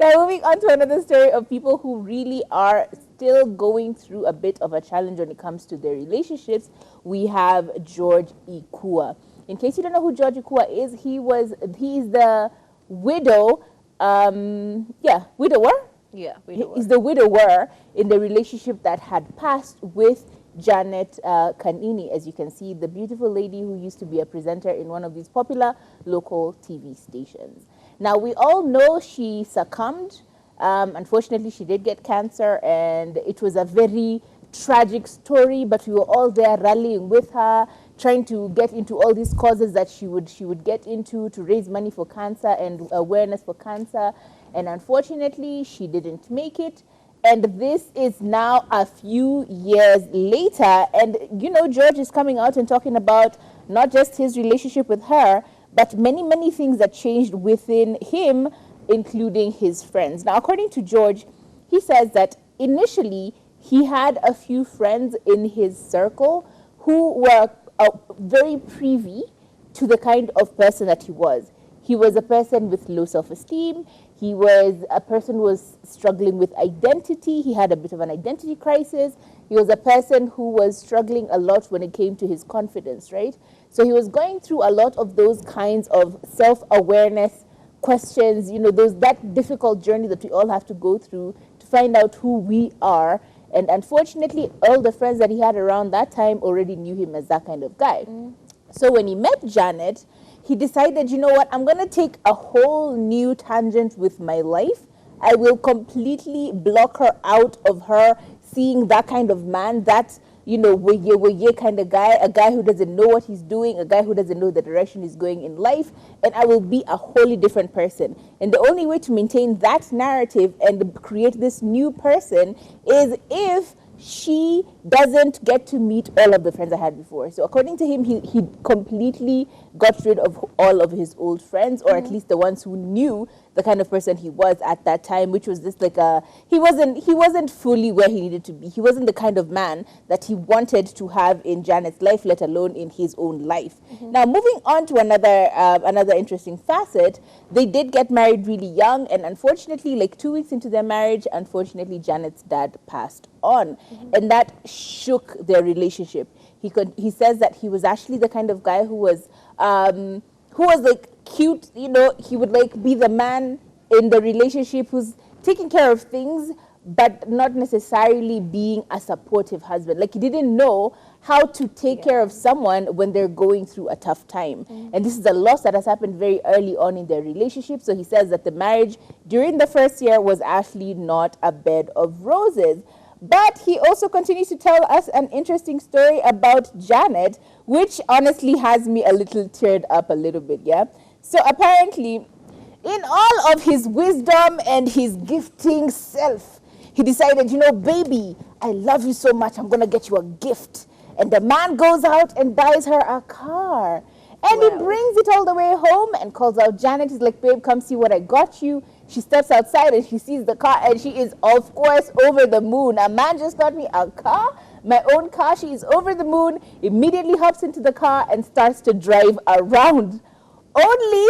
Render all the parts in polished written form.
Now, moving on to another story of people who really are still going through a bit of a challenge when it comes to their relationships. We have George Ikua. In case you don't know who George Ikua is, he's the widow, widower. Yeah, widower. He's the widower in the relationship that had passed with Janet Kanini, as you can see, the beautiful lady who used to be a presenter in one of these popular local TV stations. Now, we all know she succumbed. Unfortunately, she did get cancer, and it was a very tragic story, but we were all there rallying with her, trying to get into all these causes that she would get into to raise money for cancer and awareness for cancer. And unfortunately, she didn't make it. And this is now a few years later. And, you know, George is coming out and talking about not just his relationship with her, but many, many things that changed within him, including his friends. Now, according to George, he says that initially he had a few friends in his circle who were very privy to the kind of person that he was. He was a person with low self-esteem. He was a person who was struggling with identity. He had a bit of an identity crisis. He was a person who was struggling a lot when it came to his confidence, right? So he was going through a lot of those kinds of self-awareness questions, you know, that difficult journey that we all have to go through to find out who we are. And unfortunately, all the friends that he had around that time already knew him as that kind of guy. So when he met Janet, he decided, you know what, I'm going to take a whole new tangent with my life. I will completely block her out of her seeing that kind of man, that, you know, woye kind of guy, a guy who doesn't know what he's doing, a guy who doesn't know the direction he's going in life, and I will be a wholly different person. And the only way to maintain that narrative and create this new person is if she doesn't get to meet all of the friends I had before. So according to him, he completely got rid of all of his old friends, or at least the ones who knew the kind of person he was at that time, which was just like he wasn't fully where he needed to be. He wasn't the kind of man that he wanted to have in Janet's life, let alone in his own life. Now, moving on to another interesting facet, they did get married really young, and unfortunately, like 2 weeks into their marriage, unfortunately, Janet's dad passed on, and that shook their relationship. He says that he was actually the kind of guy who was like cute, you know, he would like be the man in the relationship who's taking care of things, but not necessarily being a supportive husband. Like, he didn't know how to take care of someone when they're going through a tough time. And this is a loss that has happened very early on in their relationship. So he says that the marriage during the first year was actually not a bed of roses. But he also continues to tell us an interesting story about Janet, which honestly has me a little teared up a little bit, yeah? So apparently, in all of his wisdom and his gifting self, he decided, you know, baby, I love you so much, I'm going to get you a gift. And the man goes out and buys her a car. And he brings it all the way home and calls out Janet. He's like, babe, come see what I got you. She steps outside and she sees the car, and she is, of course, over the moon. A man just got me a car, my own car. She is over the moon, immediately hops into the car and starts to drive around, only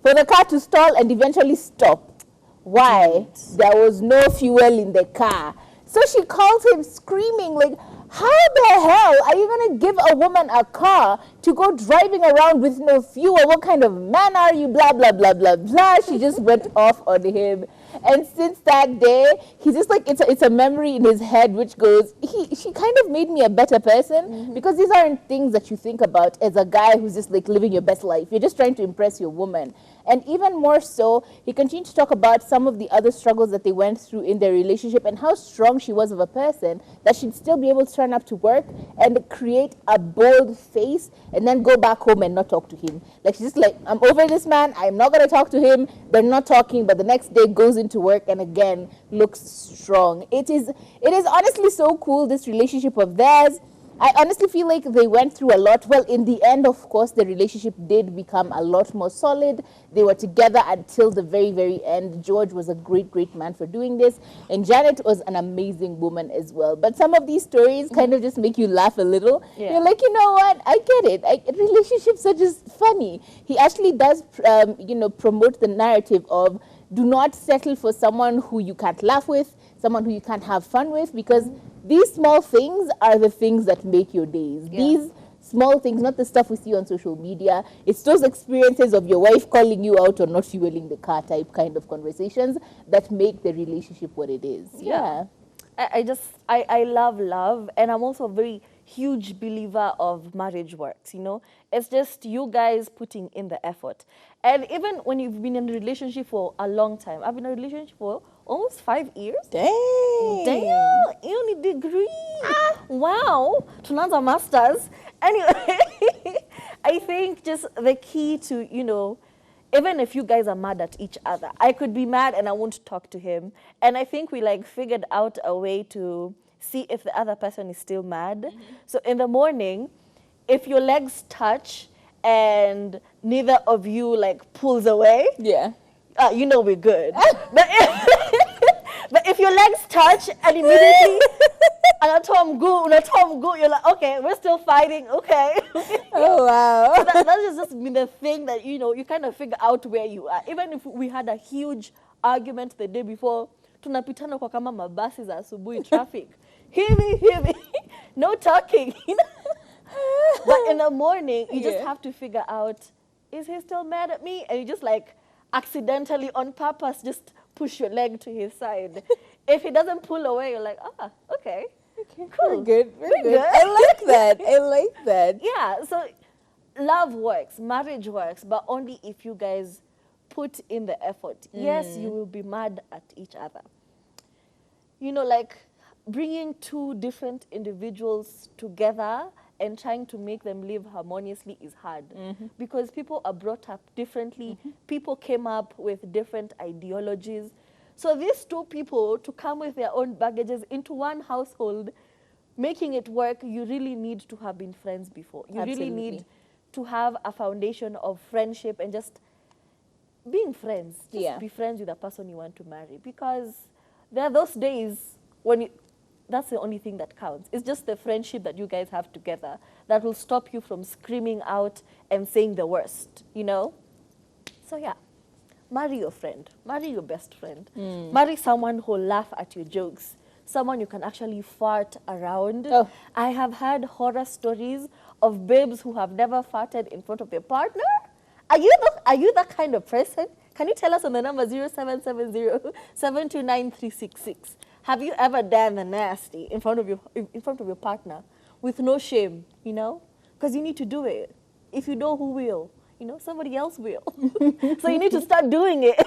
for the car to stall and eventually stop. Why? There was no fuel in the car. So she calls him screaming, like, how the hell are you going to give a woman a car to go driving around with no fuel? What kind of man are you? Blah, blah, blah, blah, blah. She just went off on him. And since that day, he's just like, it's a memory in his head which goes, she kind of made me a better person, because these aren't things that you think about as a guy who's just like living your best life. You're just trying to impress your woman. And even more so, he continued to talk about some of the other struggles that they went through in their relationship and how strong she was of a person that she'd still be able to turn up to work and create a bold face and then go back home and not talk to him. Like, she's just like, I'm over this man, I'm not going to talk to him. They're not talking, but the next day goes into work and again looks strong. It is honestly so cool, this relationship of theirs. I honestly feel like they went through a lot. Well, in the end, of course, the relationship did become a lot more solid. They were together until the very, very end. George was a great, great man for doing this. And Janet was an amazing woman as well. But some of these stories kind of just make you laugh a little. Yeah. You're like, you know what? I get it. Relationships are just funny. He actually does, promote the narrative of do not settle for someone who you can't laugh with, someone who you can't have fun with, because these small things are the things that make your days. These small things, not the stuff we see on social media. It's those experiences of your wife calling you out or not fueling the car type kind of conversations that make the relationship what it is. Yeah. I love love, and I'm also a very huge believer of marriage works, you know. It's just you guys putting in the effort. And even when you've been in a relationship for a long time, I've been in a relationship for almost 5 years. Damn. Uni degree. Wow. Tunaanza masters. Anyway, I think just the key to, you know, even if you guys are mad at each other, I could be mad and I won't talk to him. And I think we like figured out a way to see if the other person is still mad. So in the morning, if your legs touch and neither of you like pulls away, you know we're good. But if your legs touch and immediately you're like, okay, we're still fighting, okay. Oh, wow. So that has just been the thing that, you know, you kind of figure out where you are. Even if we had a huge argument the day before, tunapitana kwa kama mabasi za asubuhi traffic. Hear me. No talking. But in the morning, you just have to figure out, is he still mad at me? And you just like accidentally on purpose just push your leg to his side. If he doesn't pull away, you're like, okay. Okay, cool. We're good. I like that. Yeah, so love works, marriage works, but only if you guys put in the effort. Yes, you will be mad at each other. You know, like bringing two different individuals together and trying to make them live harmoniously is hard because people are brought up differently. People came up with different ideologies. So these two people to come with their own baggages into one household, making it work, you really need to have been friends before. You really need to have a foundation of friendship and just being friends. Just be friends with the person you want to marry, because there are those days when that's the only thing that counts. It's just the friendship that you guys have together that will stop you from screaming out and saying the worst, you know? So yeah, marry your friend. Marry your best friend. Marry someone who will laugh at your jokes. Someone you can actually fart around. I have heard horror stories of babes who have never farted in front of their partner. Are you that kind of person? Can you tell us on the number 0770-729-366? Have you ever done the nasty in front of your partner with no shame, you know? Because you need to do it. If you know who will, you know, somebody else will. So you need to start doing it.